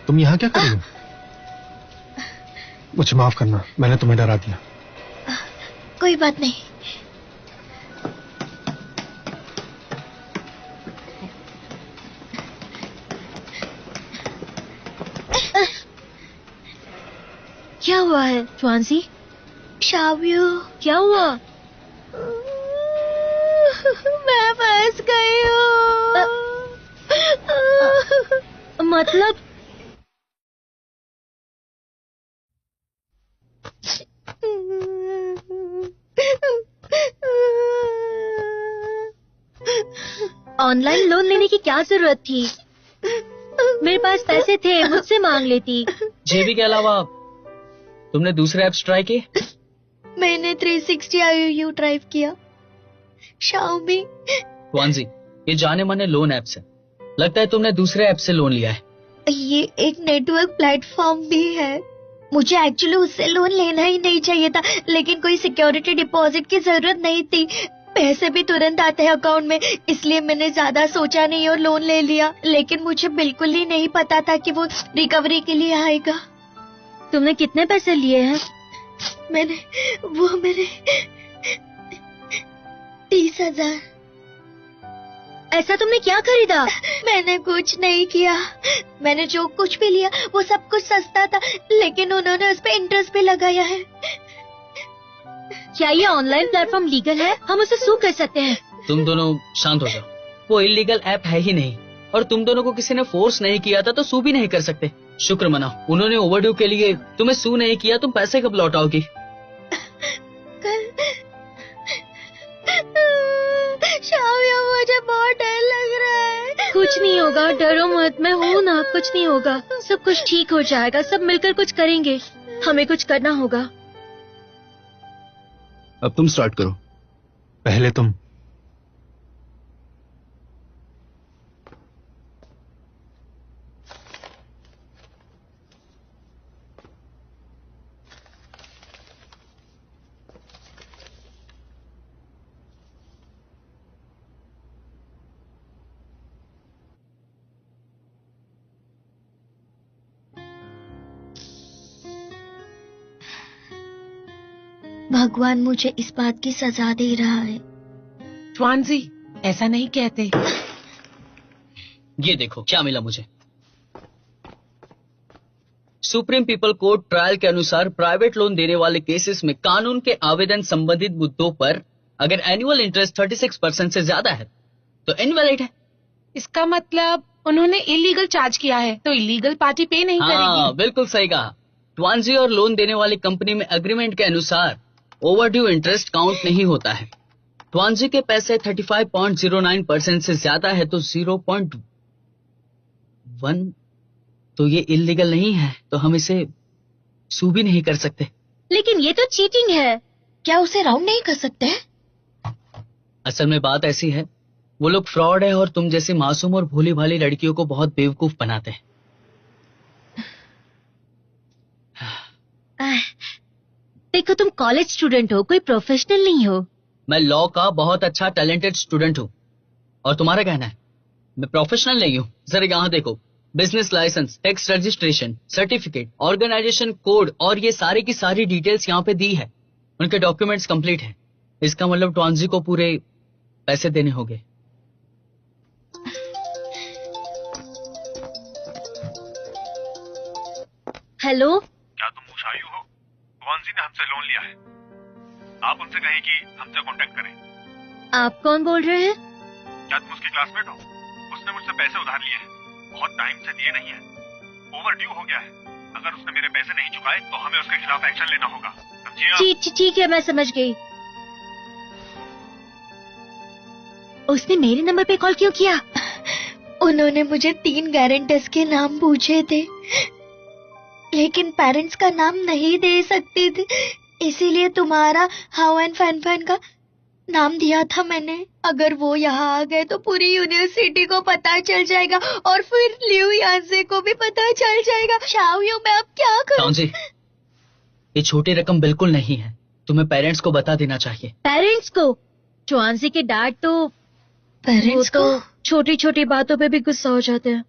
तुम यहाँ क्या कर रही हो? मुझे माफ करना, मैंने तुम्हें डरा दिया। कोई बात नहीं। क्या हुआ है स्वांसी? शाव्यू, क्या हुआ? मैं फंस गई हूँ। मतलब? ऑनलाइन लोन लेने की क्या जरूरत थी? मेरे पास पैसे थे, मुझसे मांग लेती। जेबी के अलावा तुमने दूसरे ऐप्स ट्राई किए? मैंने 360 IOU ड्राइव किया। शाओमी। वांजी, ये जाने माने लोन ऐप्स है। लगता है तुमने दूसरे ऐप से लोन लिया है। ये एक नेटवर्क प्लेटफॉर्म भी है। मुझे एक्चुअली उससे लोन लेना ही नहीं चाहिए था, लेकिन कोई सिक्योरिटी डिपॉजिट की जरूरत नहीं थी। पैसे भी तुरंत आते हैं अकाउंट में, इसलिए मैंने ज्यादा सोचा नहीं और लोन ले लिया। लेकिन मुझे बिल्कुल ही नहीं पता था कि वो रिकवरी के लिए आएगा। तुमने कितने पैसे लिए हैं? मैंने 30,000। ऐसा तुमने क्या खरीदा? मैंने कुछ नहीं किया। मैंने जो कुछ भी लिया वो सब कुछ सस्ता था, लेकिन उन्होंने उस पर इंटरेस्ट भी लगाया है। क्या ये ऑनलाइन प्लेटफॉर्म लीगल है? हम उसे सू कर सकते हैं। तुम दोनों शांत हो जाओ। वो इलीगल ऐप है ही नहीं, और तुम दोनों को किसी ने फोर्स नहीं किया था, तो सू भी नहीं कर सकते। शुक्र मनाओ, उन्होंने ओवरड्यू के लिए तुम्हें सू नहीं किया। तुम पैसे कब लौटाओगी? शाव्या, मुझे बहुत डर लग रहा है। कुछ नहीं होगा, डरो मत, मैं हूँ ना, कुछ नहीं होगा। सब कुछ ठीक हो जाएगा, सब मिलकर कुछ करेंगे। हमें कुछ करना होगा। अब तुम स्टार्ट करो। पहले तुम। भगवान मुझे इस बात की सजा दे रहा है। स्वांसी, ऐसा नहीं कहते। ये देखो क्या मिला मुझे। सुप्रीम पीपल कोर्ट ट्रायल के अनुसार प्राइवेट लोन देने वाले केसेस में कानून के आवेदन संबंधित मुद्दों पर अगर एनुअल इंटरेस्ट 36% से ज्यादा है तो इनवैलिड है। इसका मतलब उन्होंने इलीगल चार्ज किया है, तो इलीगल पार्टी पे नहीं करेगी। हाँ, बिल्कुल सही कहा। ट्वांजी और लोन देने वाली कंपनी में एग्रीमेंट के अनुसार ओवरड्यू इंटरेस्ट काउंट नहीं होता है। ट्वांजी के पैसे 35.09% से ज्यादा है तो 0.1 तो ये इलीगल नहीं है, तो हम इसे सू भी नहीं कर सकते। लेकिन ये तो चीटिंग है। क्या उसे राउंड नहीं कर सकते हैं? असल में बात ऐसी है, वो लोग फ्रॉड है और तुम जैसी मासूम और भोली भाली लड़कियों को बहुत बेवकूफ बनाते हैं। देखो, तुम कॉलेज स्टूडेंट हो, कोई प्रोफेशनल नहीं हो। मैं लॉ का बहुत अच्छा टैलेंटेड स्टूडेंट हूँ, और तुम्हारा कहना है मैं प्रोफेशनल नहीं हूँ। जरा यहाँ देखो, business licence, tax registration, certificate, organisation code और ये सारी की सारी डिटेल्स यहाँ पे दी है। उनके डॉक्यूमेंट्स कंप्लीट हैं। इसका मतलब ट्वांजी को पूरे पैसे देने होंगे। हेलो, क्या तुम मुशायु हो? ट्वांजी ने हमसे लोन लिया है। आप उनसे कहें कि हमसे कांटेक्ट करें। आप कौन बोल रहे हैं? क्या तुम उसकी क्लासमेट हो? उसने मुझसे पैसे उधार लिए हैं, बहुत टाइम से दिए नहीं है, ओवर ड्यू हो गया है। अगर उसने मेरे पैसे नहीं चुकाए तो हमें उसके खिलाफ एक्शन लेना होगा, समझिए आप? ठीक है, मैं समझ गई। उसने मेरे नंबर पे कॉल क्यों किया? उन्होंने मुझे 3 गारंटर्स के नाम पूछे थे, लेकिन पेरेंट्स का नाम नहीं दे सकती थी, इसीलिए तुम्हारा हाउ एंड फैन फैन का नाम दिया था मैंने। अगर वो यहाँ आ गए तो पूरी यूनिवर्सिटी को पता चल जाएगा और फिर लियू यांसे को भी पता चल जाएगा। शाओयू, मैं अब क्या करूं? ट्वांजी, ये छोटी रकम बिल्कुल नहीं है, तुम्हें पेरेंट्स को बता देना चाहिए। पेरेंट्स को? ट्वांजी के डैड तो पेरेंट्स वो को? तो छोटी छोटी बातों पे भी गुस्सा हो जाते हैं।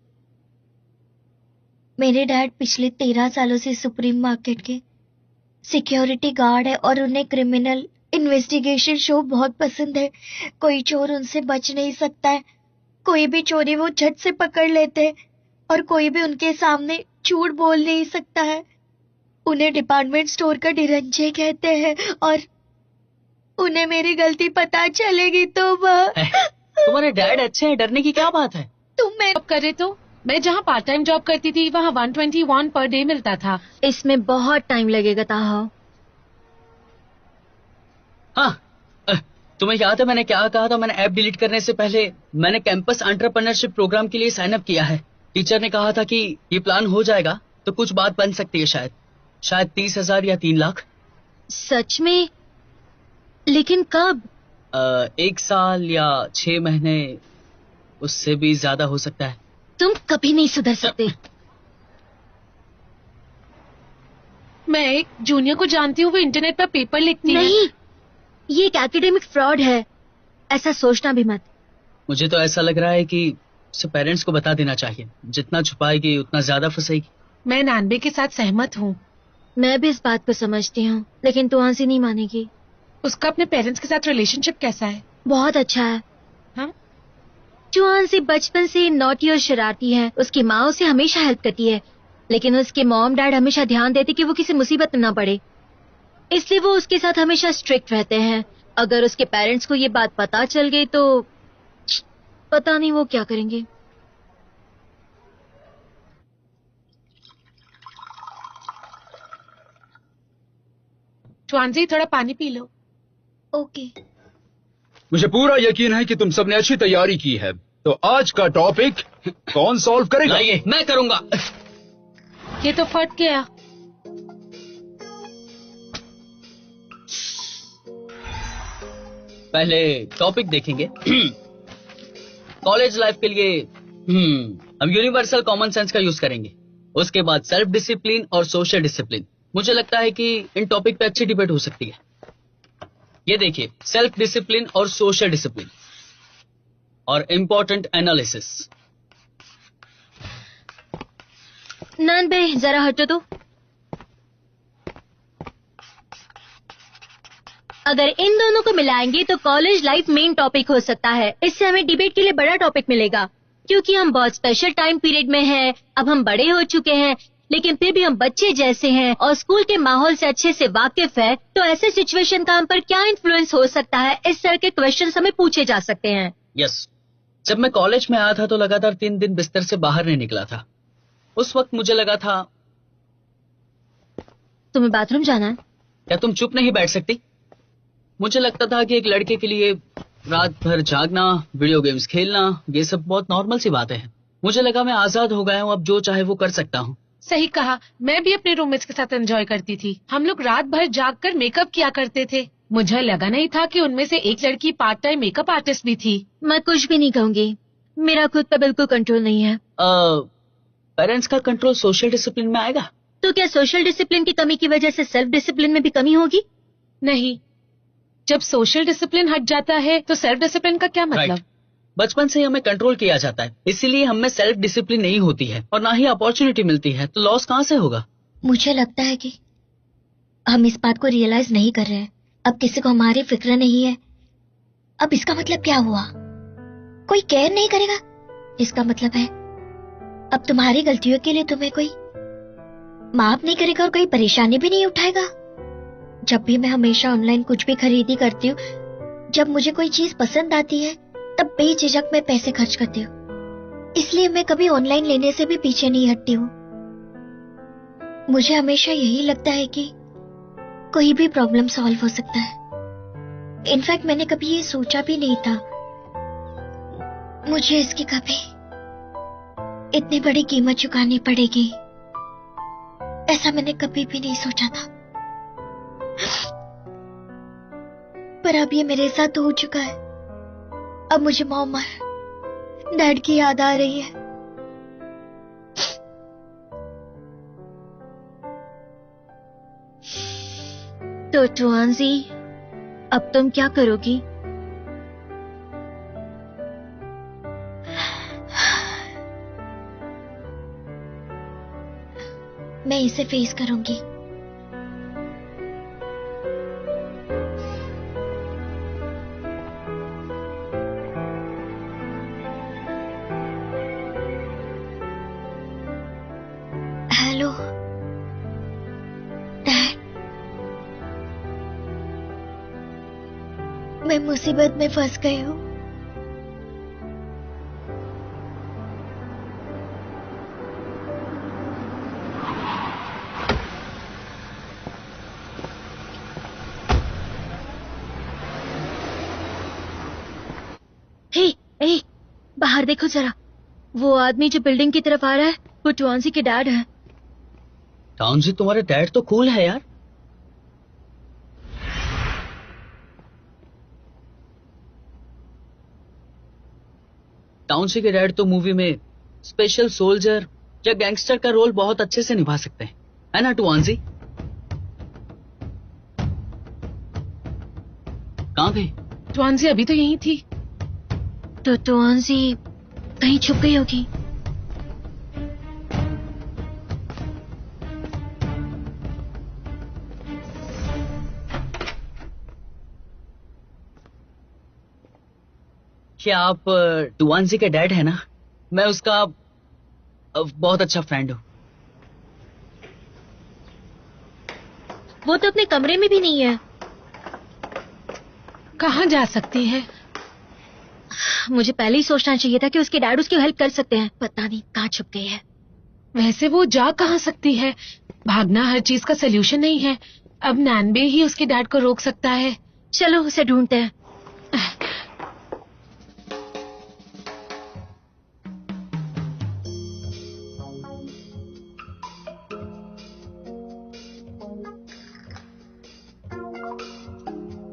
मेरे डैड पिछले 13 सालों से सुप्रीम मार्केट के सिक्योरिटी गार्ड है और उन्हें क्रिमिनल इन्वेस्टिगेशन शो बहुत पसंद है। कोई चोर उनसे बच नहीं सकता है, कोई भी चोरी वो झट से पकड़ लेते हैं और कोई भी उनके सामने झूठ बोल नहीं सकता है। उन्हें डिपार्टमेंट स्टोर का डिरंजे कहते हैं और उन्हें मेरी गलती पता चलेगी तो वह तुम्हारे डैड अच्छे हैं, डरने की क्या बात है? तुम मैं जॉब करे तो मैं जहाँ पार्ट टाइम जॉब करती थी वहाँ 121 पर डे मिलता था। इसमें बहुत टाइम लगेगा ताहा। हाँ, तुम्हें याद है मैंने क्या कहा था? मैंने ऐप डिलीट करने से पहले मैंने कैंपस एंटरप्रेन्योरशिप प्रोग्राम के लिए साइन अप किया है। टीचर ने कहा था कि ये प्लान हो जाएगा तो कुछ बात बन सकती है, शायद 30,000 या 3 लाख। सच में? लेकिन कब? 1 साल या 6 महीने, उससे भी ज्यादा हो सकता है। तुम कभी नहीं सुधर सकते। मैं एक जूनियर को जानती हूँ, वो इंटरनेट पर पेपर लिखती है। नहीं, ये एक एकेडमिक फ्रॉड है, ऐसा सोचना भी मत। मुझे तो ऐसा लग रहा है कि उसे पेरेंट्स को बता देना चाहिए। जितना छुपाएगी उतना ज्यादा फंसेगी। मैं नानबे के साथ सहमत हूँ। मैं भी इस बात को समझती हूँ, लेकिन तुआंसी नहीं मानेगी। उसका अपने पेरेंट्स के साथ रिलेशनशिप कैसा है? बहुत अच्छा है। हाँ? तुआंसी बचपन से नॉटी और शरारती है। उसकी माँ उसे हमेशा हेल्प करती है, लेकिन उसके मॉम डैड हमेशा ध्यान देते कि वो किसी मुसीबत में ना पड़े, इसलिए वो उसके साथ हमेशा स्ट्रिक्ट रहते हैं। अगर उसके पेरेंट्स को ये बात पता चल गई तो पता नहीं वो क्या करेंगे। ट्वांजी, थोड़ा पानी पी लो। ओके। मुझे पूरा यकीन है कि तुम सबने अच्छी तैयारी की है। तो आज का टॉपिक कौन सॉल्व करेगा? लाइए, मैं करूंगा। ये तो फट गया। पहले टॉपिक देखेंगे। कॉलेज लाइफ के लिए हम यूनिवर्सल कॉमन सेंस का यूज करेंगे। उसके बाद सेल्फ डिसिप्लिन और सोशल डिसिप्लिन। मुझे लगता है कि इन टॉपिक पे अच्छी डिबेट हो सकती है। ये देखिए, सेल्फ डिसिप्लिन और सोशल डिसिप्लिन और इम्पोर्टेंट एनालिसिस। नानबे, जरा हटो तो। अगर इन दोनों को मिलाएंगे तो कॉलेज लाइफ मेन टॉपिक हो सकता है। इससे हमें डिबेट के लिए बड़ा टॉपिक मिलेगा, क्योंकि हम बहुत स्पेशल टाइम पीरियड में हैं। अब हम बड़े हो चुके हैं, लेकिन फिर भी हम बच्चे जैसे हैं और स्कूल के माहौल से अच्छे से वाकिफ है। तो ऐसे सिचुएशन का हम पर क्या इन्फ्लुएंस हो सकता है, इस तरह के क्वेश्चंस हमें पूछे जा सकते हैं। यस, जब मैं कॉलेज में आया था तो लगातार 3 दिन बिस्तर से बाहर नहीं निकला था। उस वक्त मुझे लगा था, तुम्हें बाथरूम जाना है? क्या तुम चुप नहीं बैठ सकती? मुझे लगता था कि एक लड़के के लिए रात भर जागना, वीडियो गेम्स खेलना, ये सब बहुत नॉर्मल सी बातें हैं। मुझे लगा मैं आजाद हो गया हूँ, अब जो चाहे वो कर सकता हूँ। सही कहा। मैं भी अपने रूममेट्स के साथ एंजॉय करती थी। हम लोग रात भर जागकर मेकअप किया करते थे। मुझे लगा नहीं था कि उनमें से एक लड़की पार्ट टाइम मेकअप आर्टिस्ट भी थी। मैं कुछ भी नहीं कहूंगी, मेरा खुद पे बिल्कुल कंट्रोल नहीं है। पेरेंट्स का कंट्रोल सोशल डिसिप्लिन में आएगा? तो क्या सोशल डिसिप्लिन की कमी की वजह से सेल्फ डिसिप्लिन में भी कमी होगी? नहीं, जब सोशल डिसिप्लिन हट जाता है तो सेल्फ डिसिप्लिन का क्या मतलब? Right. बचपन से ही हमें कंट्रोल किया जाता है, इसीलिए हमें सेल्फ डिसिप्लिन नहीं होती है और ना ही अपॉर्चुनिटी मिलती है, तो लॉस कहाँ से होगा? मुझे लगता है कि हम इस बात को रियलाइज नहीं कर रहे हैं अब किसी को हमारी फिक्र नहीं है। अब इसका मतलब क्या हुआ? कोई केयर नहीं करेगा। इसका मतलब है अब तुम्हारी गलतियों के लिए तुम्हें कोई माफ नहीं करेगा और कोई परेशानी भी नहीं उठाएगा। जब भी मैं हमेशा ऑनलाइन कुछ भी खरीदी करती हूँ, जब मुझे कोई चीज पसंद आती है तब बेझिझक मैं पैसे खर्च करती हूँ। इसलिए मैं कभी ऑनलाइन लेने से भी पीछे नहीं हटती हूँ। मुझे हमेशा यही लगता है कि कोई भी प्रॉब्लम सॉल्व हो सकता है। इनफैक्ट मैंने कभी ये सोचा भी नहीं था मुझे इसकी कभी इतनी बड़ी कीमत चुकानी पड़ेगी। ऐसा मैंने कभी भी नहीं सोचा था, पर अब ये मेरे साथ हो चुका है। अब मुझे मॉम और डैड की याद आ रही है। तो टुआंजी, अब तुम क्या करोगी? मैं इसे फेस करूंगी। हेलो डैड, मैं मुसीबत में फंस गई हूँ। ए, बाहर देखो जरा। वो आदमी जो बिल्डिंग की तरफ आ रहा है, वो टुआंजी के डैड है। टाउनजी, तुम्हारे डैड तो कूल है यार। टाउनजी के डैड तो मूवी में स्पेशल सोल्जर या गैंगस्टर का रोल बहुत अच्छे से निभा सकते हैं, है ना टुआंजी? कहाँ गई? ट्वांसी अभी तो यहीं थी। तो टुआंजी कहीं छुप गई होगी। क्या आप टुआंजी के डैड है ना? मैं उसका बहुत अच्छा फ्रेंड हूँ। वो तो अपने कमरे में भी नहीं है। कहाँ जा सकती है? मुझे पहले ही सोचना चाहिए था कि उसके डैड उसकी हेल्प कर सकते हैं। पता नहीं कहाँ छुप गई है। वैसे वो जा कहाँ सकती है? भागना हर चीज का सलूशन नहीं है। अब नैनबे ही उसके डैड को रोक सकता है। चलो उसे ढूंढते हैं।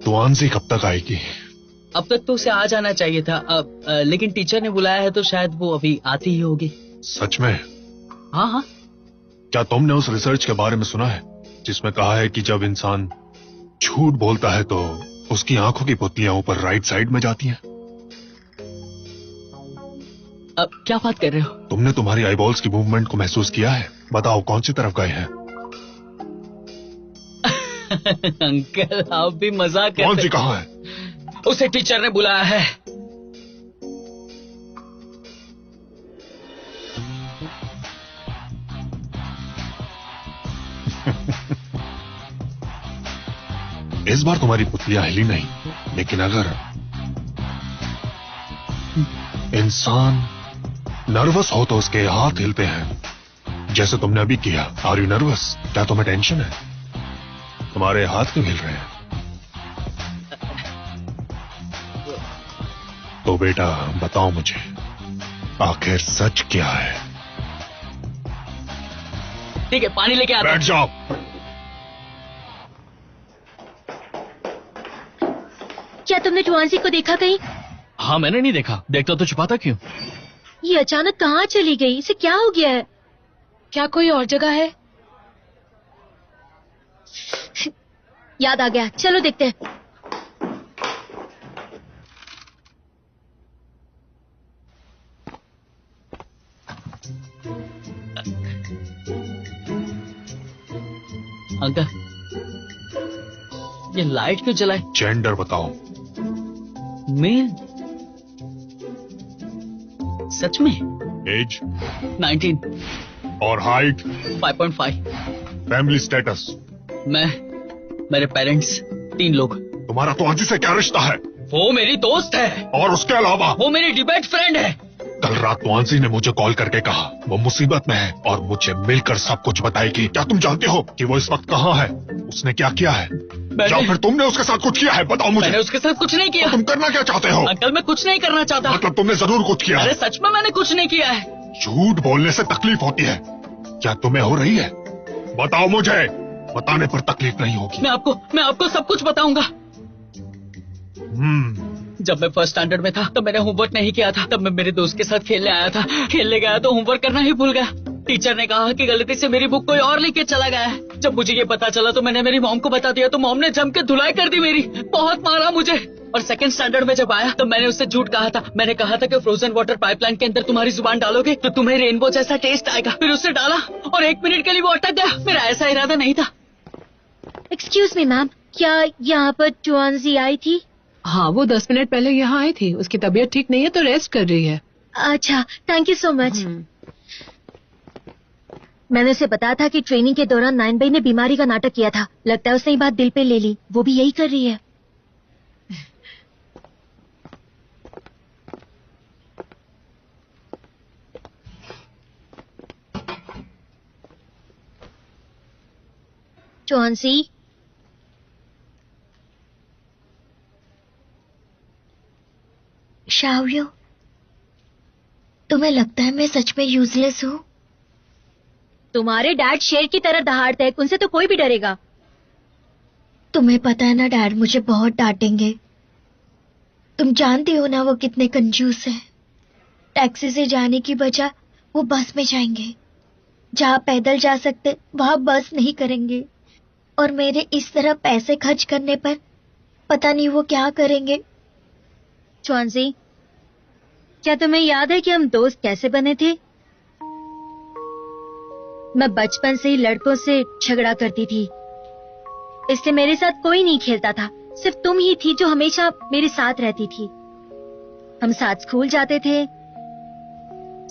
टुआंजी कब तक आएगी? अब तक तो उसे आ जाना चाहिए था। लेकिन टीचर ने बुलाया है तो शायद वो अभी आती ही होगी। सच में? हाँ हाँ। क्या तुमने उस रिसर्च के बारे में सुना है जिसमें कहा है कि जब इंसान झूठ बोलता है तो उसकी आंखों की पुतलियां ऊपर राइट साइड में जाती हैं? अब क्या बात कर रहे हो? तुमने तुम्हारी आईबॉल्स की मूवमेंट को महसूस किया है? बताओ कौन सी तरफ गए हैं? अंकल आप भी मजाक कौन सी करते। कहाँ है? उसे टीचर ने बुलाया है। इस बार तुम्हारी पुतलियां हिली नहीं, लेकिन अगर इंसान नर्वस हो तो उसके हाथ हिलते हैं, जैसे तुमने अभी किया। Are you nervous? क्या तुम्हें टेंशन है? तुम्हारे हाथ क्यों हिल रहे हैं? तो बेटा बताओ मुझे, आखिर सच क्या है? ठीक है, पानी लेके आता बैठ जाओ। क्या तुमने टुआंजी को देखा कहीं? हाँ मैंने नहीं देखा। देखता तो छुपाता क्यों? ये अचानक कहाँ चली गई? इसे क्या हो गया है? क्या कोई और जगह है? याद आ गया, चलो देखते हैं। अंकल ये लाइट क्यों जलाए? जेंडर बताओ। मेल। सच में? एज 19। और हाइट? 5.5। Family status? मेरे पेरेंट्स, 3 लोग। तुम्हारा तो अजी से क्या रिश्ता है? वो मेरी दोस्त है। और उसके अलावा? वो मेरी डिबेट फ्रेंड है। कल रात तुआंसी ने मुझे कॉल करके कहा वो मुसीबत में है और मुझे मिलकर सब कुछ बताएगी। क्या तुम जानते हो कि वो इस वक्त कहाँ है? उसने क्या किया है? या फिर तुमने उसके साथ कुछ किया है? बताओ मुझे। मैंने उसके साथ कुछ नहीं किया। तो तुम करना क्या चाहते हो? अंकल मैं कुछ नहीं करना चाहता। मतलब तुमने जरूर कुछ किया है। अरे सच में मैंने कुछ नहीं किया है। झूठ बोलने से तकलीफ होती है, क्या तुम्हें हो रही है? बताओ मुझे, बताने पर तकलीफ नहीं होगी। मैं आपको सब कुछ बताऊंगा। जब मैं फर्स्ट स्टैंडर्ड में था तब मैंने होमवर्क नहीं किया था। तब मैं मेरे दोस्त के साथ खेलने आया था। खेलने गया तो होमवर्क करना ही भूल गया। टीचर ने कहा कि गलती से मेरी बुक कोई और लेके चला गया है। जब मुझे ये पता चला तो मैंने मेरी मॉम को बता दिया तो मॉम ने जम के धुलाई कर दी मेरी। बहुत मारा मुझे। और सेकंड स्टैंडर्ड में जब आया तब मैंने उससे झूठ कहा था। मैंने कहा था कि फ्रोजन वाटर पाइपलाइन के अंदर तुम्हारी जुबान डालोगे तो तुम्हें रेनबो जैसा टेस्ट आएगा। फिर उससे डाला और 1 मिनट के लिए वो अटक गया। मेरा ऐसा इरादा नहीं था। एक्सक्यूज मी मैम, क्या यहाँ पर चुआंजी आई थी? हाँ, वो 10 मिनट पहले यहाँ आई थी। उसकी तबीयत ठीक नहीं है तो रेस्ट कर रही है। अच्छा, थैंक यू सो मच। मैंने उसे बताया था कि ट्रेनिंग के दौरान नाइन भाई ने बीमारी का नाटक किया था। लगता है उसने ये बात दिल पे ले ली। वो भी यही कर रही है। चौंसी, शाओरियो, तुम्हें लगता है मैं सच में यूजलेस हूँ? तुम्हारे डैड शेर की तरह दहाड़ते हैं। उनसे तो कोई भी डरेगा। तुम्हें पता है ना डैड मुझे बहुत डांटेंगे। तुम जानती हो ना वो कितने कंजूस हैं। टैक्सी से जाने की बजाय वो बस में जाएंगे। जहाँ पैदल जा सकते वहां बस नहीं करेंगे। और मेरे इस तरह पैसे खर्च करने पर पता नहीं वो क्या करेंगे। चौंसी, क्या तुम्हें याद है कि हम दोस्त कैसे बने थे? मैं बचपन से ही लड़कों से झगड़ा करती थी, इसलिए मेरे साथ कोई नहीं खेलता था। सिर्फ तुम ही थी जो हमेशा मेरे साथ रहती थी। हम साथ स्कूल जाते थे,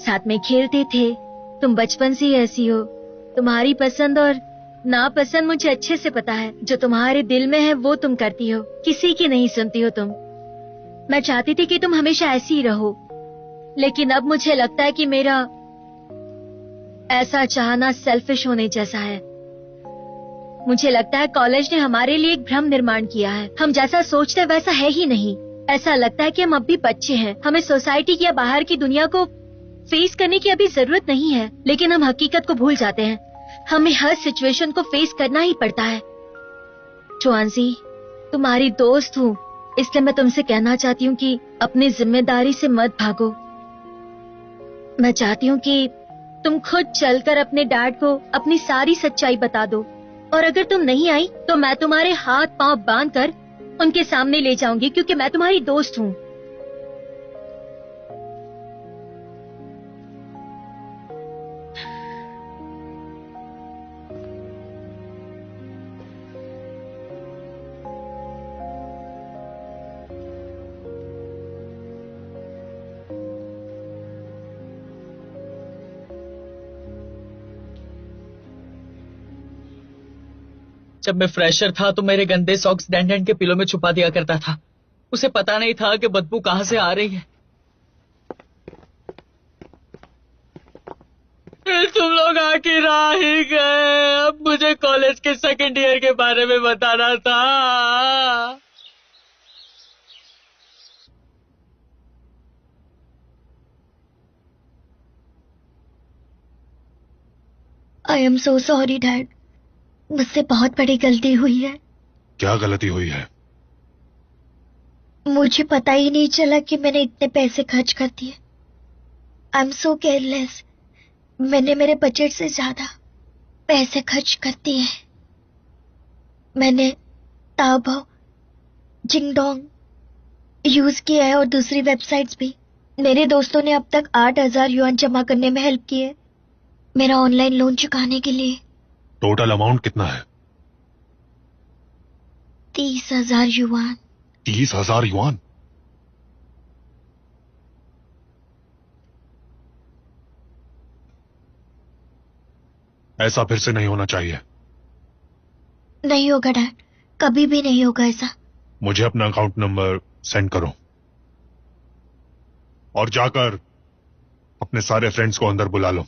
साथ में खेलते थे। तुम बचपन से ही ऐसी हो। तुम्हारी पसंद और नापसंद मुझे अच्छे से पता है। जो तुम्हारे दिल में है वो तुम करती हो, किसी की नहीं सुनती हो तुम। मैं चाहती थी कि तुम हमेशा ऐसी ही रहो, लेकिन अब मुझे लगता है कि मेरा ऐसा चाहना सेल्फिश होने जैसा है। मुझे लगता है कॉलेज ने हमारे लिए एक भ्रम निर्माण किया है। हम जैसा सोचते हैं वैसा है ही नहीं। ऐसा लगता है कि हम अब भी बच्चे हैं। हमें सोसाइटी या बाहर की दुनिया को फेस करने की अभी जरूरत नहीं है, लेकिन हम हकीकत को भूल जाते हैं। हमें हर सिचुएशन को फेस करना ही पड़ता है। चौंसी, तुम्हारी दोस्त हूँ, इसलिए मैं तुमसे कहना चाहती हूँ कि अपनी जिम्मेदारी से मत भागो। मैं चाहती हूँ कि तुम खुद चलकर अपने डैड को अपनी सारी सच्चाई बता दो। और अगर तुम नहीं आई तो मैं तुम्हारे हाथ पांव बांधकर उनके सामने ले जाऊंगी, क्योंकि मैं तुम्हारी दोस्त हूँ। जब मैं फ्रेशर था तो मेरे गंदे सॉक्स डैंडन के पिलो में छुपा दिया करता था। उसे पता नहीं था कि बदबू कहां से आ रही है। फिर तुम लोग आखिर आ ही गए। अब मुझे कॉलेज के सेकंड ईयर के बारे में बताना था। I am so sorry dad, मुझसे बहुत बड़ी गलती हुई है। क्या गलती हुई है? मुझे पता ही नहीं चला कि मैंने इतने पैसे खर्च कर दिए। I am so careless. मैंने मेरे बजट से ज्यादा पैसे खर्च कर दिए। मैंने ताओबाओ, जिंगडोंग यूज किया है और दूसरी वेबसाइट्स भी। मेरे दोस्तों ने अब तक 8,000 युआन जमा करने में हेल्प की है, मेरा ऑनलाइन लोन चुकाने के लिए। टोटल अमाउंट कितना है? 30,000 युआन। 30,000 युआन? ऐसा फिर से नहीं होना चाहिए। नहीं होगा डैड, कभी भी नहीं होगा ऐसा। मुझे अपना अकाउंट नंबर सेंड करो और जाकर अपने सारे फ्रेंड्स को अंदर बुला लो।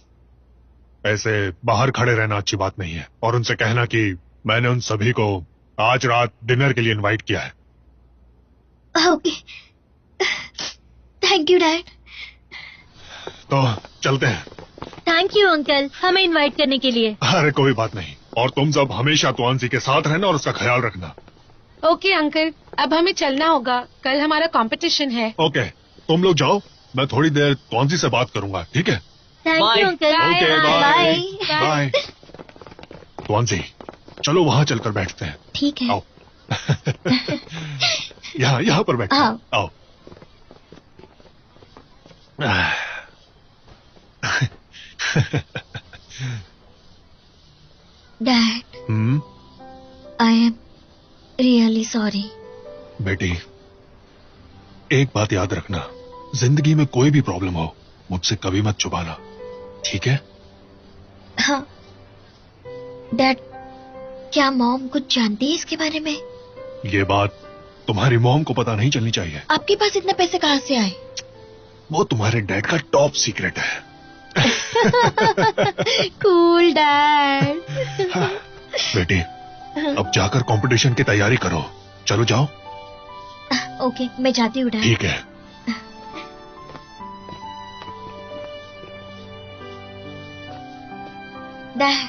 ऐसे बाहर खड़े रहना अच्छी बात नहीं है। और उनसे कहना कि मैंने उन सभी को आज रात डिनर के लिए इनवाइट किया है। Okay, thank you dad. तो चलते हैं। थैंक यू अंकल हमें इनवाइट करने के लिए। अरे कोई बात नहीं। और तुम सब हमेशा तुआंसी के साथ रहना और उसका ख्याल रखना। ओके अंकल, अब हमें चलना होगा, कल हमारा कंपटीशन है। ओके, तुम लोग जाओ, मैं थोड़ी देर तुआंसी से बात करूंगा, ठीक है? Thank Bye. You uncle. Okay, bye bye. Bye. तुआंसी, चलो वहां चलकर बैठते हैं। ठीक है। आओ। यहाँ पर बैठते हैं। आओ। Dad, hmm, I am really sorry. बेटी, एक बात याद रखना, जिंदगी में कोई भी प्रॉब्लम हो मुझसे कभी मत छुपाना, ठीक है? हाँ डैड, क्या मॉम कुछ जानती है इसके बारे में? ये बात तुम्हारी मॉम को पता नहीं चलनी चाहिए। आपके पास इतने पैसे कहाँ से आए? वो तुम्हारे डैड का टॉप सीक्रेट है। Cool dad. बेटी, अब जाकर कंपटीशन की तैयारी करो। चलो जाओ। ओके, मैं जाती हूँ डैड। ठीक है। Dad,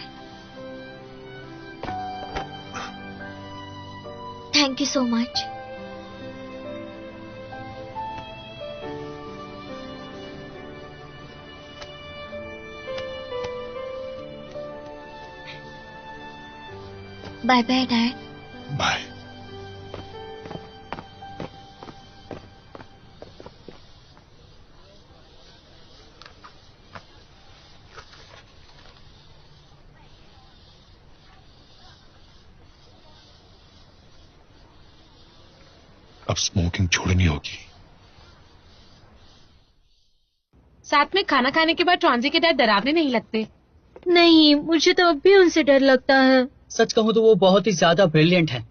thank you so much. Bye bye dad. Bye. अब स्मोकिंग छोड़नी होगी। साथ में खाना खाने के बाद ट्रांजी के डैड डरावने नहीं लगते। नहीं, मुझे तो अब भी उनसे डर लगता है। सच कहूँ तो वो बहुत ही ज्यादा ब्रिलियंट हैं।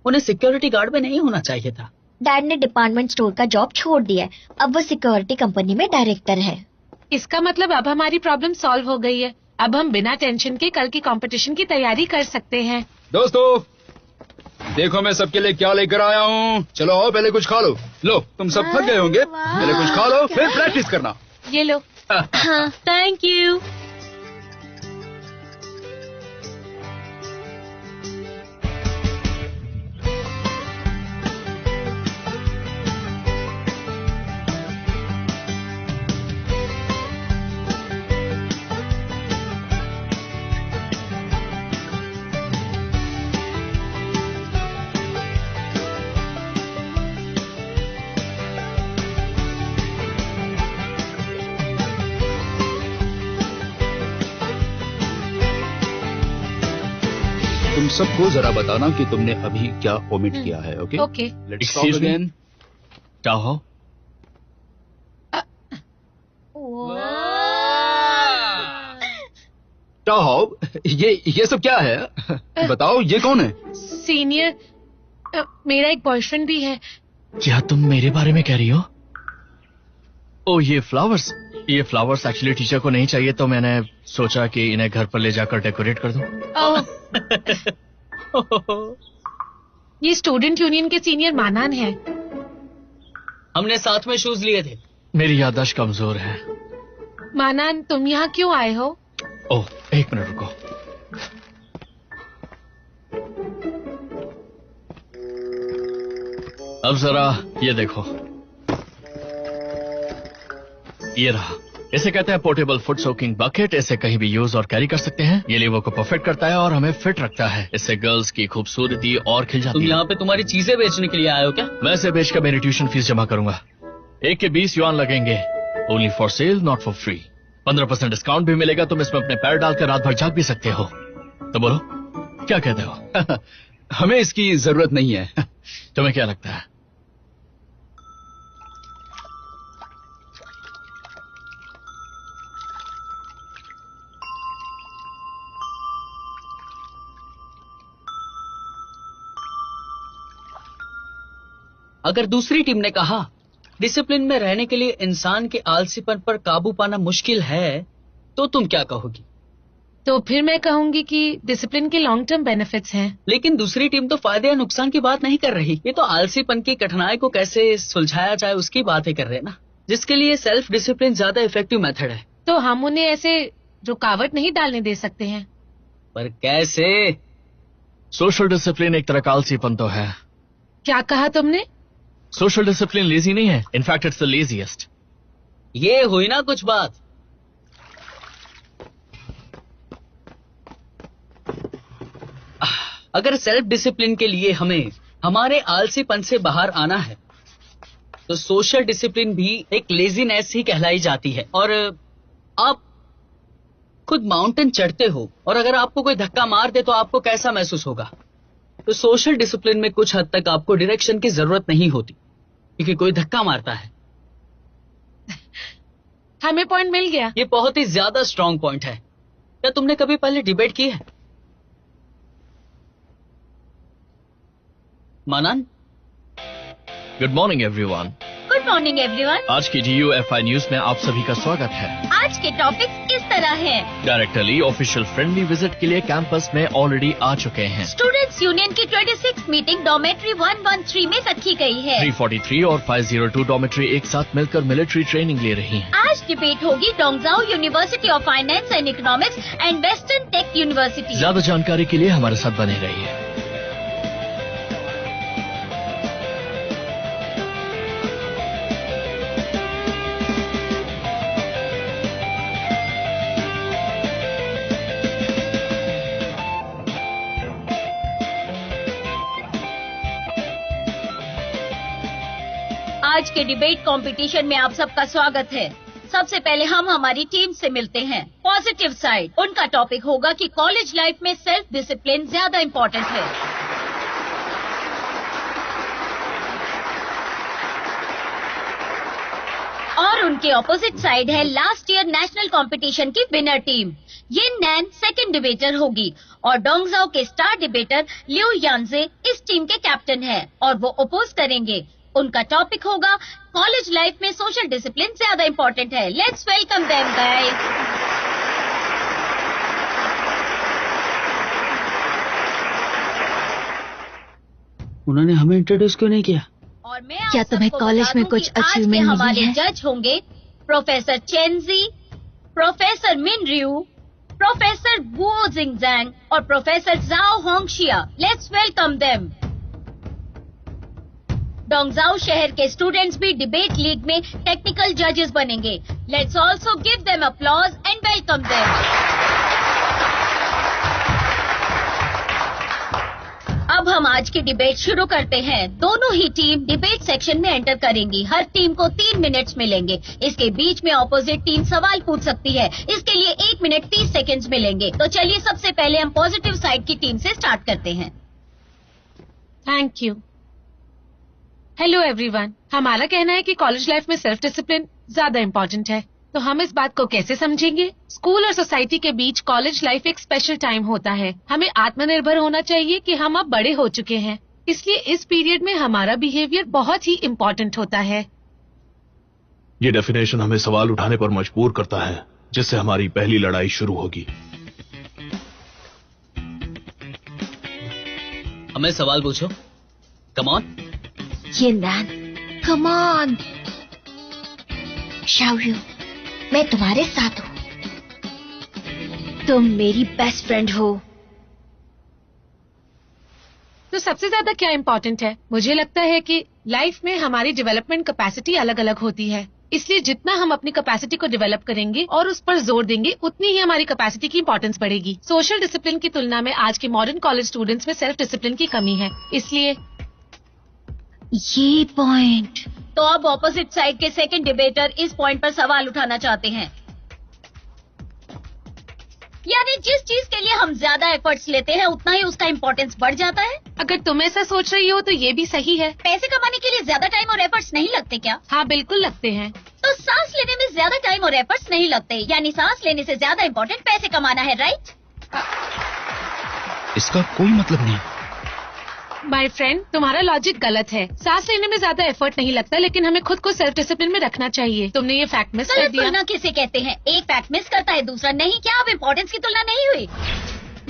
उन्हें सिक्योरिटी गार्ड में नहीं होना चाहिए था। डैड ने डिपार्टमेंट स्टोर का जॉब छोड़ दिया है, अब वो सिक्योरिटी कंपनी में डायरेक्टर है। इसका मतलब अब हमारी प्रॉब्लम सॉल्व हो गई है। अब हम बिना टेंशन के कल की कंपटीशन की तैयारी कर सकते हैं। दोस्तों, देखो मैं सबके लिए क्या लेकर आया हूँ। चलो आओ, पहले कुछ खा लो। लो, तुम सब थक गए होंगे, पहले कुछ खा लो, फिर प्रैक्टिस करना। ये लो। हाँ, थैंक यू। तुम सबको जरा बताना कि तुमने अभी क्या ओमिट किया है। Okay okay. Let's start Excuse me? Again. क्या हो? टाओ, ये सब क्या है? बताओ, ये कौन है? सीनियर, मेरा एक बॉयफ्रेंड भी है। क्या तुम मेरे बारे में कह रही हो? ओ, ये फ्लावर्स एक्चुअली टीचर को नहीं चाहिए, तो मैंने सोचा कि इन्हें घर पर ले जाकर डेकोरेट कर दूं। ये स्टूडेंट यूनियन के सीनियर मानान है। हमने साथ में शूज लिए थे। मेरी याददाश्त कमजोर है। मानान, तुम यहाँ क्यों आए हो? ओह, एक मिनट रुको। अब जरा ये देखो, ये रहा। इसे कहते हैं पोर्टेबल फुट सोकिंग बकेट। इसे कहीं भी यूज और कैरी कर सकते हैं। ये लीवर को परफेक्ट करता है और हमें फिट रखता है। इससे गर्ल्स की खूबसूरती और खिल जाती तुम है। यहाँ पे तुम्हारी चीजें बेचने के लिए आए हो क्या? मैं इसे बेचकर मेरी ट्यूशन फीस जमा करूंगा। एक के 20 युआन लगेंगे। Only for sale, not for free. 15% discount भी मिलेगा। तुम इसमें अपने पैर डालकर रात भर जाग भी सकते हो। तो बोलो, क्या कहते हो? हमें इसकी जरूरत नहीं है। तुम्हें क्या लगता है? अगर दूसरी टीम ने कहा डिसिप्लिन में रहने के लिए इंसान के आलसीपन पर काबू पाना मुश्किल है, तो तुम क्या कहोगी? तो फिर मैं कहूंगी कि डिसिप्लिन के लॉन्ग टर्म बेनिफिट्स हैं। लेकिन दूसरी टीम तो फायदे या नुकसान की बात नहीं कर रही, ये तो आलसीपन की कठिनाई को कैसे सुलझाया जाए उसकी बातें कर रहे हैं ना, जिसके लिए सेल्फ डिसिप्लिन ज्यादा इफेक्टिव मेथड है। तो हम उन्हें ऐसे रुकावट नहीं डालने दे सकते हैं। पर कैसे? सोशल डिसिप्लिन एक तरह का आलसीपन तो है। क्या कहा तुमने? सोशल डिसिप्लिन लेजी नहीं है, इनफैक्ट इट्स द लेजीएस्ट। ये हुई ना कुछ बात। अगर सेल्फ डिसिप्लिन के लिए हमें हमारे आलसीपन से बाहर आना है, तो सोशल डिसिप्लिन भी एक लेजीनेस ही कहलाई जाती है। और आप खुद माउंटेन चढ़ते हो और अगर आपको कोई धक्का मार दे तो आपको कैसा महसूस होगा? तो सोशल डिसिप्लिन में कुछ हद तक आपको डायरेक्शन की जरूरत नहीं होती, क्योंकि कोई धक्का मारता है। हमें पॉइंट मिल गया। ये बहुत ही ज्यादा स्ट्रांग पॉइंट है। क्या तुमने कभी पहले डिबेट की है? मानन? Good morning everyone. Good morning everyone. आज की DUFI न्यूज में आप सभी का स्वागत है। आज के टॉपिक्स इस तरह हैं। डायरेक्टर ली ऑफिशियल फ्रेंडली विजिट के लिए कैंपस में ऑलरेडी आ चुके हैं। स्टूडेंट्स यूनियन की 26th मीटिंग डॉर्मेट्री 113 में रखी गई है। 343 और 502 डॉर्मेट्री एक साथ मिलकर मिलिट्री ट्रेनिंग ले रही हैं। आज डिबेट होगी Dongzhao university of finance and economics and western tech university. ज्यादा जानकारी के लिए हमारे साथ बने रहिए। आज के डिबेट कंपटीशन में आप सबका स्वागत है। सबसे पहले हम हमारी टीम से मिलते हैं। पॉजिटिव साइड, उनका टॉपिक होगा कि कॉलेज लाइफ में सेल्फ डिसिप्लिन ज्यादा इम्पोर्टेंट है। और उनके ऑपोजिट साइड है लास्ट ईयर नेशनल कंपटीशन की विनर टीम। ये नैन सेकंड डिबेटर होगी और डोंगजाओ के स्टार डिबेटर लिu यांजे इस टीम के कैप्टन है और वो अपोज करेंगे। उनका टॉपिक होगा कॉलेज लाइफ में सोशल डिसिप्लिन ज्यादा इम्पोर्टेंट है। Let's welcome them guys. उन्होंने हमें इंट्रोड्यूस क्यों नहीं किया? और मैं क्या तुम्हें कॉलेज में कुछ अचीवमेंट मिली हमारे है? जज होंगे प्रोफेसर चेंजी, प्रोफेसर मिन रियू, प्रोफेसर वुओ जिंगजैंग और professor Zhao Hongxia. Let's welcome them. Dongzhao शहर के स्टूडेंट्स भी डिबेट लीग में टेक्निकल जजेस बनेंगे। Let's also give them applause and welcome them. अब हम आज की डिबेट शुरू करते हैं। दोनों ही टीम डिबेट सेक्शन में एंटर करेंगी। हर टीम को 3 मिनट्स मिलेंगे। इसके बीच में ऑपोजिट टीम सवाल पूछ सकती है। इसके लिए 1 मिनट 30 सेकेंड्स मिलेंगे। तो चलिए सबसे पहले हम पॉजिटिव साइड की टीम से स्टार्ट करते हैं। Thank you. Hello everyone. हमारा कहना है कि कॉलेज लाइफ में सेल्फ डिसिप्लिन ज्यादा इम्पोर्टेंट है। तो हम इस बात को कैसे समझेंगे? स्कूल और सोसाइटी के बीच कॉलेज लाइफ एक स्पेशल टाइम होता है। हमें आत्मनिर्भर होना चाहिए कि हम अब बड़े हो चुके हैं, इसलिए इस पीरियड में हमारा बिहेवियर बहुत ही इम्पोर्टेंट होता है। ये डेफिनेशन हमें सवाल उठाने पर मजबूर करता है, जिससे हमारी पहली लड़ाई शुरू होगी। हमें सवाल पूछो। Come on. ये नैन, कम ऑन। शाओयू, मैं तुम्हारे साथ हूँ। तुम मेरी बेस्ट फ्रेंड हो। तो सबसे ज्यादा क्या इम्पोर्टेंट है? मुझे लगता है कि लाइफ में हमारी डेवलपमेंट कैपेसिटी अलग अलग होती है, इसलिए जितना हम अपनी कैपेसिटी को डेवलप करेंगे और उस पर जोर देंगे, उतनी ही हमारी कैपेसिटी की इम्पोर्टेंस बढ़ेगी। सोशल डिसिप्लिन की तुलना में आज के मॉडर्न कॉलेज स्टूडेंट्स में सेल्फ डिसिप्लिन की कमी है, इसलिए ये पॉइंट। तो अब ऑपोजिट साइड के सेकंड डिबेटर इस पॉइंट पर सवाल उठाना चाहते हैं। यानी जिस चीज के लिए हम ज्यादा एफर्ट्स लेते हैं उतना ही उसका इम्पोर्टेंस बढ़ जाता है। अगर तुम ऐसा सोच रही हो तो ये भी सही है। पैसे कमाने के लिए ज्यादा टाइम और एफर्ट्स नहीं लगते क्या? हाँ बिल्कुल लगते हैं। तो सांस लेने में ज्यादा टाइम और एफर्ट्स नहीं लगते, यानी सांस लेने से ज्यादा इम्पोर्टेंट पैसे कमाना है, राइट? इसका कोई मतलब नहीं। माय फ्रेंड, तुम्हारा लॉजिक गलत है। सांस लेने में ज्यादा एफर्ट नहीं लगता, लेकिन हमें खुद को सेल्फ डिसिप्लिन में रखना चाहिए। तुमने ये फैक्ट मिस कर दिया। तुलना किसे कहते हैं? एक फैक्ट मिस करता है, दूसरा नहीं। क्या अब इम्पोर्टेंस की तुलना नहीं हुई?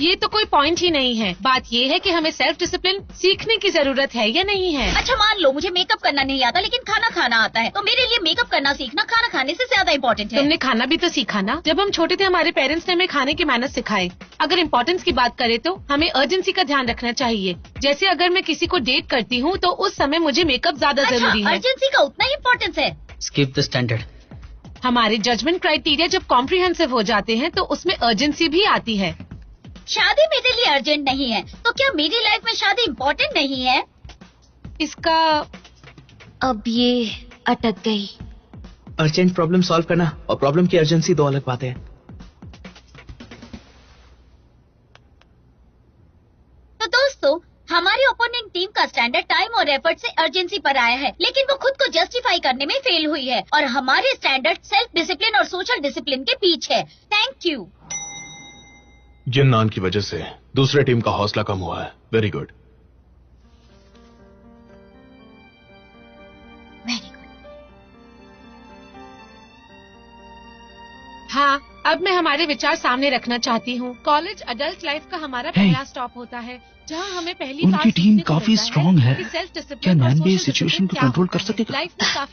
ये तो कोई पॉइंट ही नहीं है। बात ये है कि हमें सेल्फ डिसिप्लिन सीखने की जरूरत है या नहीं है। अच्छा मान लो मुझे मेकअप करना नहीं आता लेकिन खाना खाना आता है, तो मेरे लिए मेकअप करना सीखना खाना खाने से ज्यादा इम्पोर्टेंट है। तुमने खाना भी तो सीखा ना। जब हम छोटे थे हमारे पेरेंट्स ने हमें खाने के मैनर्स सिखाए। अगर इम्पोर्टेंस की बात करें तो हमें अर्जेंसी का ध्यान रखना चाहिए। जैसे अगर मैं किसी को डेट करती हूँ तो उस समय मुझे मेकअप ज्यादा जरूरी है। अर्जेंसी का उतना ही इम्पोर्टेंस है। Skip the standard. हमारे जजमेंट क्राइटेरिया जब कॉम्प्रिहेंसिव हो जाते हैं तो उसमें अर्जेंसी भी आती है। शादी मेरे लिए अर्जेंट नहीं है, तो क्या मेरी लाइफ में शादी इम्पोर्टेंट नहीं है? इसका अब ये अटक गई। अर्जेंट प्रॉब्लम सॉल्व करना और प्रॉब्लम की अर्जेंसी दो अलग बातें हैं। तो दोस्तों, हमारी ओपोनेंट टीम का स्टैंडर्ड टाइम और एफर्ट से अर्जेंसी पर आया है, लेकिन वो खुद को जस्टिफाई करने में फेल हुई है और हमारे स्टैंडर्ड सेल्फ डिसिप्लिन और सोशल डिसिप्लिन के बीच है। Thank you. जिन नान की वजह से दूसरे टीम का हौसला कम हुआ है। Very good. Very good. हाँ, अब मैं हमारे विचार सामने रखना चाहती हूँ। कॉलेज अडल्ट लाइफ का हमारा पहला स्टॉप होता है, जहाँ हमें पहली बार उनकी टीम काफी स्ट्रांग है। क्या नैनबे इस सिचुएशन को कंट्रोल कर सकेगा?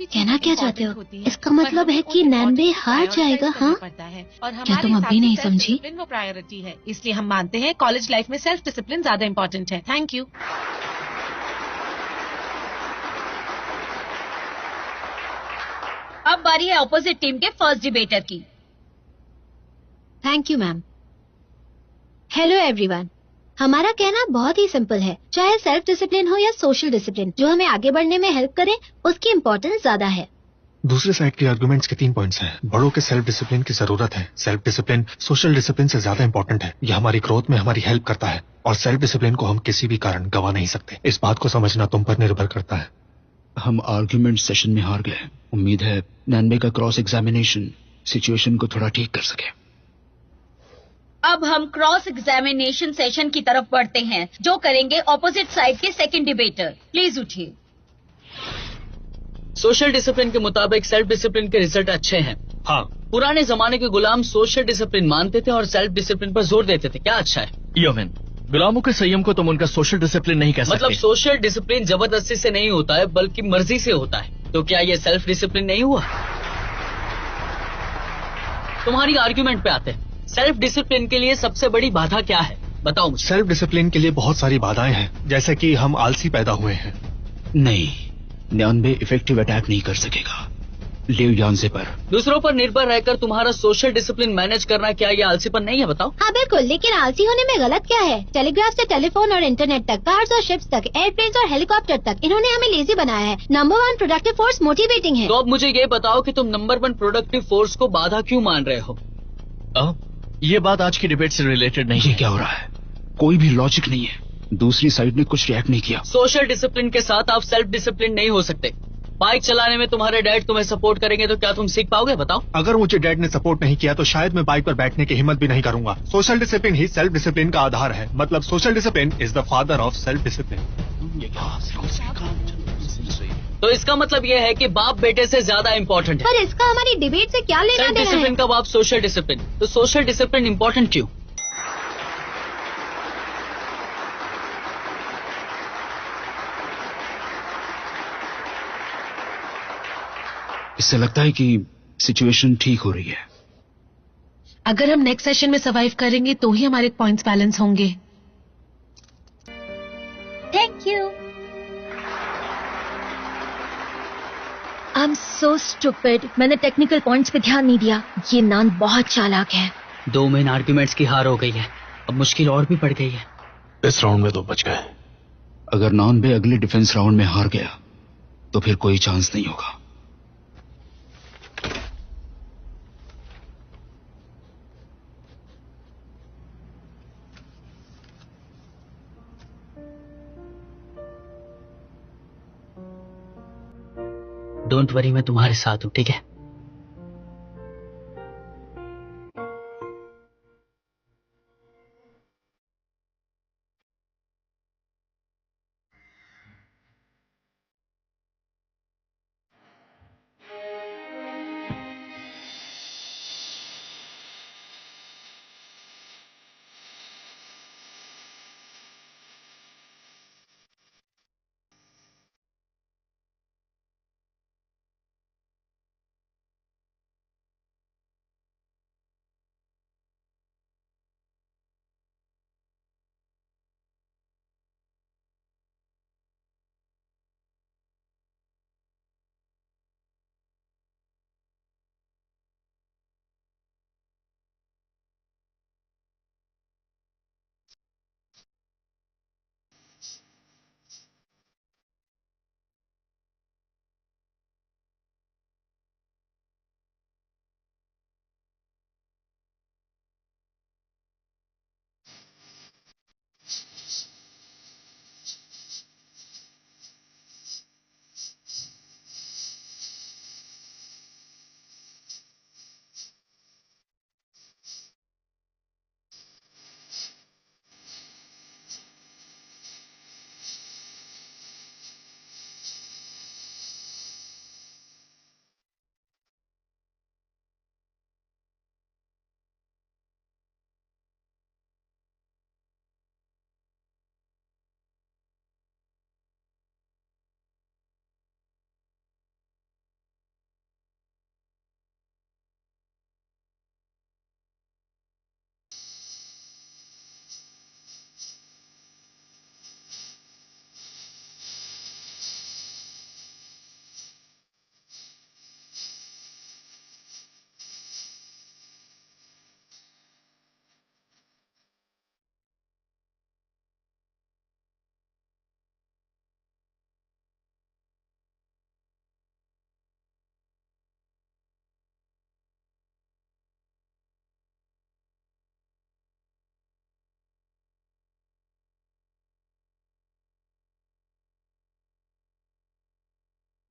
कहना क्या चाहते हो? इसका मतलब है कि नैनबे हार जाएगा? हाँ, क्या तुम अब भी नहीं समझी? वो प्रायोरिटी है, इसलिए हम मानते हैं कॉलेज लाइफ में सेल्फ डिसिप्लिन ज्यादा इम्पोर्टेंट है। Thank you. अब बारी है ऑपोजिट टीम के फर्स्ट डिबेटर की। Thank you ma'am. Hello everyone. हमारा कहना बहुत ही सिंपल है, चाहे सेल्फ डिसिप्लिन हो या सोशल डिसिप्लिन, जो हमें आगे बढ़ने में हेल्प करे उसकी इम्पोर्टेंस ज्यादा है। दूसरे साइड के आर्गुमेंट्स के 3 पॉइंट्स हैं। बड़ों के सेल्फ डिसिप्लिन की जरूरत है। सेल्फ डिसिप्लिन सोशल डिसिप्लिन से ज्यादा इंपॉर्टेंट है। यह हमारी ग्रोथ में हमारी हेल्प करता है और सेल्फ डिसिप्लिन को हम किसी भी कारण गवा नहीं सकते। इस बात को समझना तुम पर निर्भर करता है। हम आर्ग्यूमेंट सेशन में हार गए। उम्मीद है नैनबे का क्रॉस एग्जामिनेशन सिचुएशन को थोड़ा ठीक कर सके। अब हम क्रॉस एग्जामिनेशन सेशन की तरफ बढ़ते हैं, जो करेंगे ऑपोजिट साइड के सेकंड डिबेटर। प्लीज उठिए। सोशल डिसिप्लिन के मुताबिक सेल्फ डिसिप्लिन के रिजल्ट अच्छे हैं। हाँ, पुराने जमाने के गुलाम सोशल डिसिप्लिन मानते थे और सेल्फ डिसिप्लिन पर जोर देते थे। क्या अच्छा है? योमेन, गुलामों के संयम को तुम उनका सोशल डिसिप्लिन नहीं कह सकते। मतलब सोशल डिसिप्लिन जबरदस्ती से नहीं होता है बल्कि मर्जी से होता है। तो क्या ये सेल्फ डिसिप्लिन नहीं हुआ? तुम्हारी आर्ग्यूमेंट पे आते हैं। सेल्फ डिसिप्लिन के लिए सबसे बड़ी बाधा क्या है, बताओ मुझे। सेल्फ डिसिप्लिन के लिए बहुत सारी बाधाएं हैं, जैसे कि हम आलसी पैदा हुए हैं। नहीं, नैनबे इफेक्टिव अटैक नहीं कर सकेगा लिव यानसे पर। दूसरों पर निर्भर रहकर तुम्हारा सोशल डिसिप्लिन मैनेज करना क्या ये आलसीपन नहीं है, बताओ। हाँ बिल्कुल, लेकिन आलसी होने में गलत क्या है? टेलीग्राफ से टेलीफोन और इंटरनेट तक, कार्स और शिप्स तक, एयरप्लेन्स और हेलीकॉप्टर तक, इन्होंने हमें लेजी बनाया है। नंबर 1 प्रोडक्टिव फोर्स मोटिवेटिंग है। तो अब मुझे ये बताओ कि तुम नंबर 1 प्रोडक्टिव फोर्स को बाधा क्यों मान रहे हो? ये बात आज की डिबेट से रिलेटेड नहीं ये है। क्या हो रहा है? कोई भी लॉजिक नहीं है। दूसरी साइड ने कुछ रिएक्ट नहीं किया। सोशल डिसिप्लिन के साथ आप सेल्फ डिसिप्लिन नहीं हो सकते। बाइक चलाने में तुम्हारे डैड तुम्हें सपोर्ट करेंगे तो क्या तुम सीख पाओगे, बताओ। अगर मुझे डैड ने सपोर्ट नहीं किया तो शायद मैं बाइक पर बैठने की हिम्मत भी नहीं करूंगा। सोशल डिसिप्लिन ही सेल्फ डिसिप्लिन का आधार है। मतलब social discipline is the father of self discipline. तो इसका मतलब ये है कि बाप बेटे से ज्यादा इम्पोर्टेंट है। पर इसका हमारी डिबेट से क्या लेना सेल्फ देना है? डिसिप्लिन का बाप सोशल डिसिप्लिन। तो सोशल डिसिप्लिन इम्पोर्टेंट क्यों? इससे लगता है कि सिचुएशन ठीक हो रही है। अगर हम नेक्स्ट सेशन में सर्वाइव करेंगे तो ही हमारे पॉइंट्स बैलेंस होंगे। Thank you. I am so stupid. मैंने टेक्निकल पॉइंट्स पे ध्यान नहीं दिया। ये नान बहुत चालाक है। 2 मेन आर्ग्यूमेंट्स की हार हो गई है, अब मुश्किल और भी बढ़ गई है। इस राउंड में तो बच गए। अगर नॉनबे अगले डिफेंस राउंड में हार गया तो फिर कोई चांस नहीं होगा। डोंट वरी, मैं तुम्हारे साथ हूँ, ठीक है?